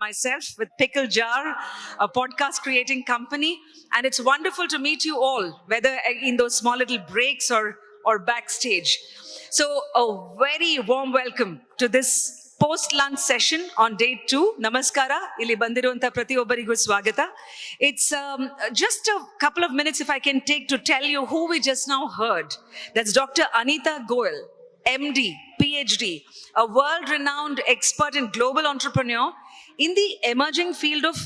myself with Pickle Jar, a podcast creating company. And it's wonderful to meet you all, whether in those small little breaks or backstage. So a very warm welcome to this post-lunch session on day 2. Namaskara, ili bandiruanta pratiyobbarigu swagata. It's just a couple of minutes if I can take to tell you who we just now heard. That's Dr. Anita Goel, MD, PhD, a world-renowned expert and global entrepreneur in the emerging field of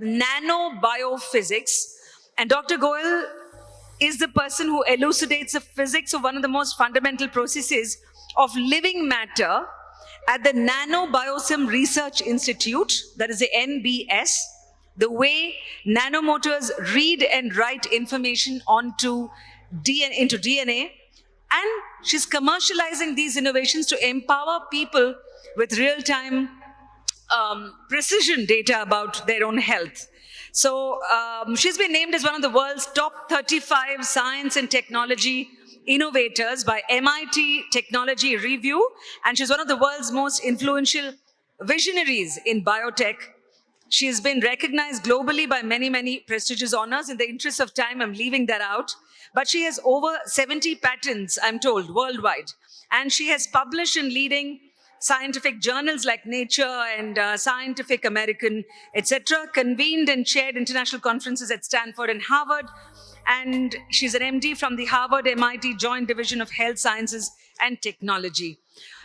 nanobiophysics. And Dr. Goel is the person who elucidates the physics of one of the most fundamental processes of living matter at the Nanobiosym Research Institute, that is the NBS, the way nanomotors read and write information into DNA. And she's commercializing these innovations to empower people with real-time precision data about their own health. So she's been named as one of the world's top 35 science and technology innovators by MIT Technology Review, and she's one of the world's most influential visionaries in biotech. She has been recognized globally by many prestigious honors. In the interest of time, I'm leaving that out. But she has over 70 patents, I'm told, worldwide. And she has published in leading scientific journals like Nature and Scientific American, etc., convened and chaired international conferences at Stanford and Harvard. And she's an MD from the Harvard-MIT Joint Division of Health Sciences and Technology.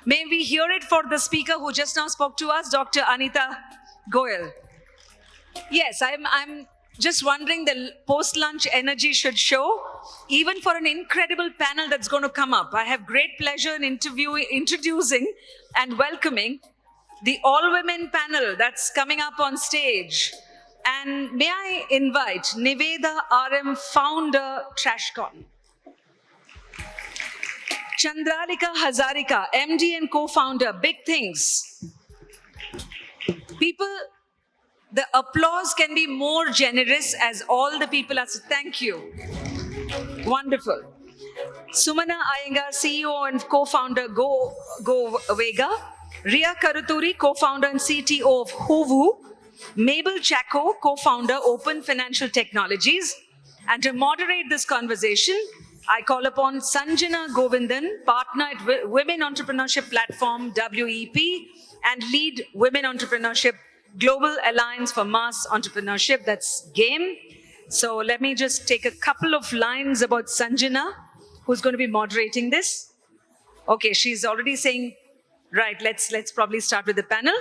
May we hear it for the speaker who just now spoke to us, Dr. Anita Goel. Yes, I'm just wondering the post-lunch energy should show, even for an incredible panel that's going to come up. I have great pleasure in introducing and welcoming the all-women panel that's coming up on stage. And may I invite Niveda RM, founder, Trashcon. Chandralika Hazarika, MD and co-founder, Big Things. People, the applause can be more generous as all the people are, thank you. Wonderful. Sumana Iyengar, CEO and co-founder, Go Vega. Ria Karuturi, co-founder and CTO of Hoovoo. Mabel Chaco, co-founder, Open Financial Technologies. And to moderate this conversation, I call upon Sanjana Govindan, partner at Women Entrepreneurship Platform, WEP, and lead Women Entrepreneurship Global Alliance for Mass Entrepreneurship, that's GAME. So let me just take a couple of lines about Sanjana, who's going to be moderating this. Okay, she's already saying, right, let's probably start with the panel.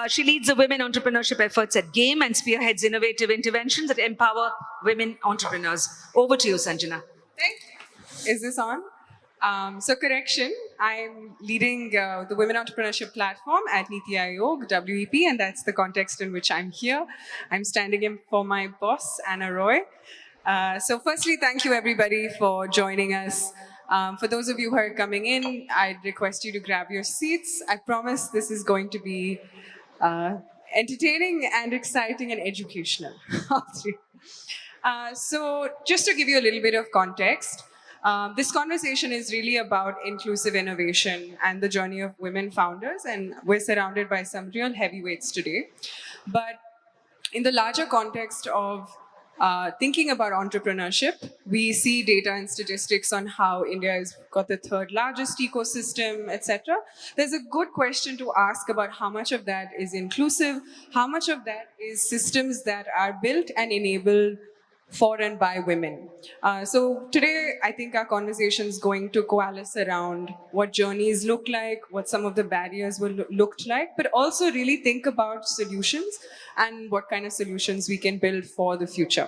She leads the women entrepreneurship efforts at GAME and spearheads innovative interventions that empower women entrepreneurs. Over to you, Sanjana. Thank you. Is this on? So correction, I'm leading the Women Entrepreneurship Platform at Niti Aayog, WEP, and that's the context in which I'm here. I'm standing in for my boss, Anna Roy. So firstly, thank you everybody for joining us. For those of you who are coming in, I'd request you to grab your seats. I promise this is going to be entertaining and exciting and educational. So just to give you a little bit of context, this conversation is really about inclusive innovation and the journey of women founders, and we're surrounded by some real heavyweights today. But in the larger context of thinking about entrepreneurship, we see data and statistics on how India has got the 3rd largest ecosystem, etc. There's a good question to ask about how much of that is inclusive, how much of that is systems that are built and enabled for and by women. So today, I think our conversation is going to coalesce around what journeys look like, what some of the barriers will look like, but also really think about solutions and what kind of solutions we can build for the future.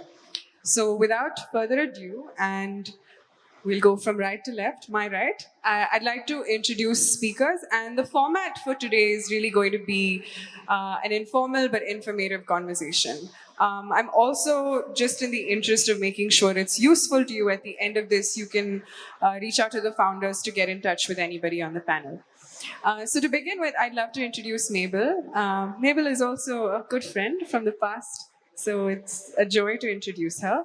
So without further ado, and we'll go from right to left, my right, I'd like to introduce speakers, and the format for today is really going to be an informal but informative conversation. I'm also, just in the interest of making sure it's useful to you, at the end of this, you can reach out to the founders to get in touch with anybody on the panel. So to begin with, I'd love to introduce Mabel. Mabel is also a good friend from the past, so it's a joy to introduce her.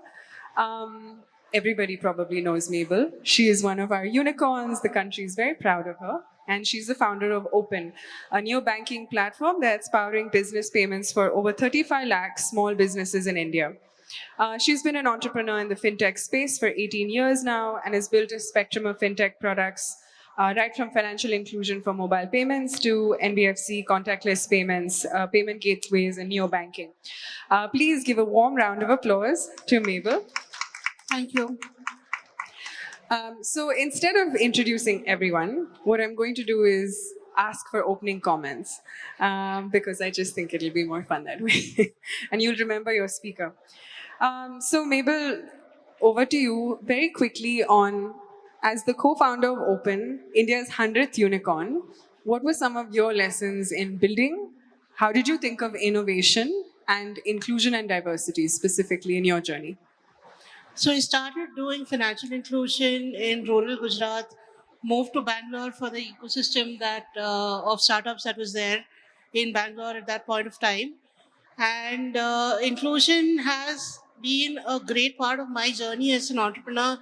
Everybody probably knows Mabel. She is one of our unicorns. The country is very proud of her. And she's the founder of Open, a new banking platform that's powering business payments for over 35 lakh small businesses in India. She's been an entrepreneur in the fintech space for 18 years now and has built a spectrum of fintech products, right from financial inclusion for mobile payments to NBFC contactless payments, payment gateways, and neobanking. Please give a warm round of applause to Mabel. Thank you. So instead of introducing everyone, what I'm going to do is ask for opening comments because I just think it'll be more fun that way. And you'll remember your speaker. So Mabel, over to you very quickly on, as the co-founder of Open, India's 100th unicorn, what were some of your lessons in building? How did you think of innovation and inclusion and diversity specifically in your journey? So I started doing financial inclusion in rural Gujarat, moved to Bangalore for the ecosystem that of startups that was there in Bangalore at that point of time. And inclusion has been a great part of my journey as an entrepreneur,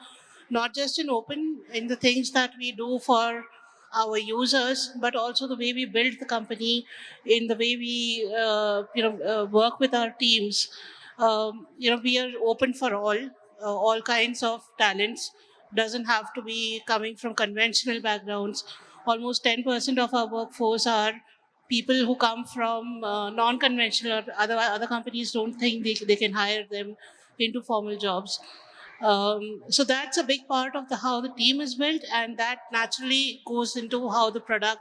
not just in Open, in the things that we do for our users, but also the way we build the company, in the way we work with our teams. We are open for all kinds of talents. Doesn't have to be coming from conventional backgrounds. Almost 10% of our workforce are people who come from non-conventional, or other companies don't think they can hire them into formal jobs. So that's a big part of how the team is built, and that naturally goes into how the product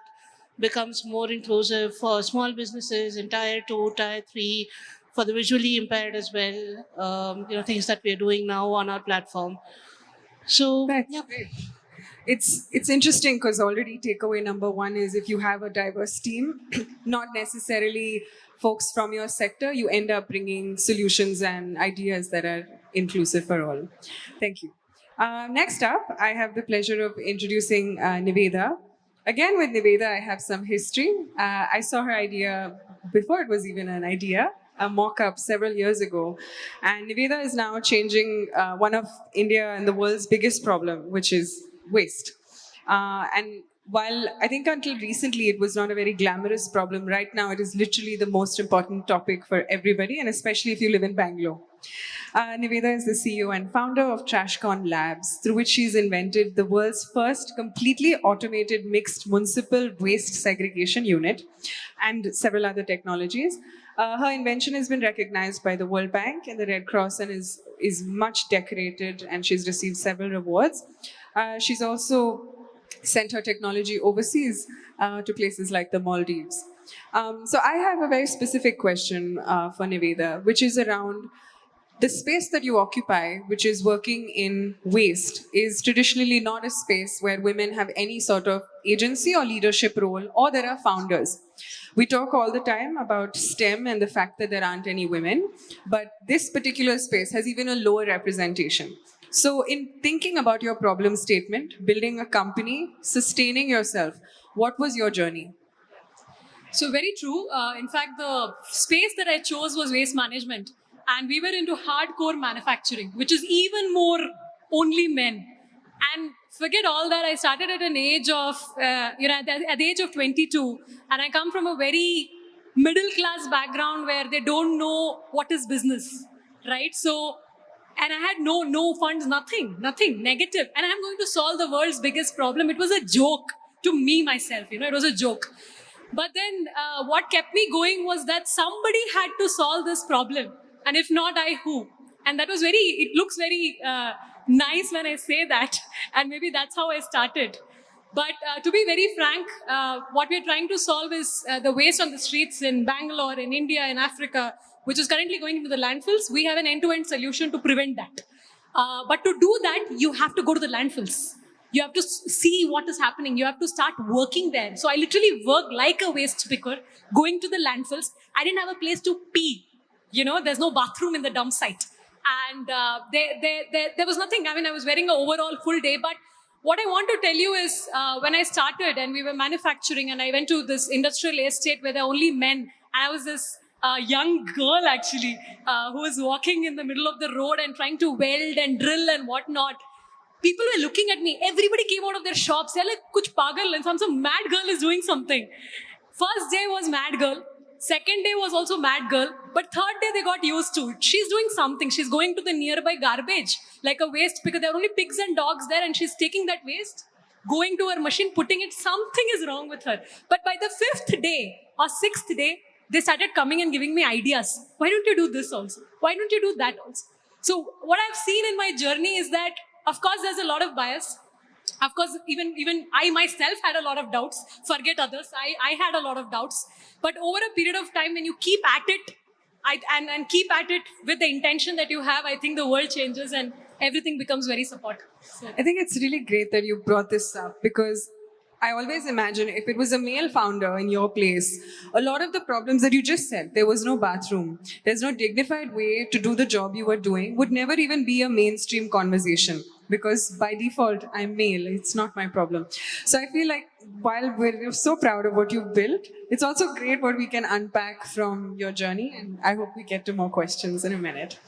becomes more inclusive for small businesses in tier 2, tier 3, for the visually impaired as well. Things that we are doing now on our platform. So That's yeah. great. It's interesting because already takeaway number one is if you have a diverse team, not necessarily folks from your sector, you end up bringing solutions and ideas that are inclusive for all. Thank you. Next up, I have the pleasure of introducing Niveda. Again, with Niveda, I have some history. I saw her idea before it was even an idea, a mock-up several years ago. And Niveda is now changing one of India and the world's biggest problem, which is waste. And while I think until recently it was not a very glamorous problem, right now it is literally the most important topic for everybody, and especially if you live in Bangalore. Niveda is the CEO and founder of TrashCon Labs, through which she's invented the world's first completely automated mixed municipal waste segregation unit and several other technologies. Her invention has been recognized by the World Bank and the Red Cross and is much decorated, and she's received several awards. She's also sent her technology overseas to places like the Maldives. So I have a very specific question for Niveda, which is around the space that you occupy, which is working in waste, is traditionally not a space where women have any sort of agency or leadership role, or there are founders. We talk all the time about STEM and the fact that there aren't any women, but this particular space has even a lower representation. So, in thinking about your problem statement, building a company, sustaining yourself, what was your journey? So very true. In fact, the space that I chose was waste management, and we were into hardcore manufacturing, which is even more only men. And forget all that. I started at an age of, at the age of 22, and I come from a very middle class background where they don't know what is business, right? So, and I had no funds, nothing, negative, and I'm going to solve the world's biggest problem. It was a joke to me myself, it was a joke. But then what kept me going was that somebody had to solve this problem. And if not I, who? And that was it looks very nice when I say that. And maybe that's how I started. But to be very frank, what we're trying to solve is the waste on the streets in Bangalore, in India, in Africa, which is currently going into the landfills. We have an end-to-end solution to prevent that. But to do that, you have to go to the landfills. You have to see what is happening. You have to start working there. So I literally worked like a waste picker, going to the landfills. I didn't have a place to pee. There's no bathroom in the dump site. And there was nothing. I mean, I was wearing an overall full day. But what I want to tell you is when I started and we were manufacturing and I went to this industrial estate where there are only men. And I was this young girl actually who was walking in the middle of the road and trying to weld and drill and whatnot. people were looking at me. Everybody came out of their shops. They're like, kuch pagal, and some mad girl is doing something. First day was mad girl. Second day was also mad girl. But third day they got used to it. She's doing something. She's going to the nearby garbage, like a waste picker. There are only pigs and dogs there, and she's taking that waste, going to her machine, putting it. Something is wrong with her. But by the fifth day or sixth day, they started coming and giving me ideas. Why don't you do this also? Why don't you do that also? So what I've seen in my journey is that, of course, there's a lot of bias. Of course, even I myself had a lot of doubts. Forget others. I had a lot of doubts. But over a period of time, when you keep at it, and keep at it with the intention that you have, I think the world changes and everything becomes very supportive. So, I think it's really great that you brought this up because I always imagine if it was a male founder in your place, a lot of the problems that you just said, there was no bathroom, there's no dignified way to do the job you were doing, would never even be a mainstream conversation because by default, I'm male. It's not my problem. So I feel like while we're so proud of what you've built, it's also great what we can unpack from your journey. And I hope we get to more questions in a minute.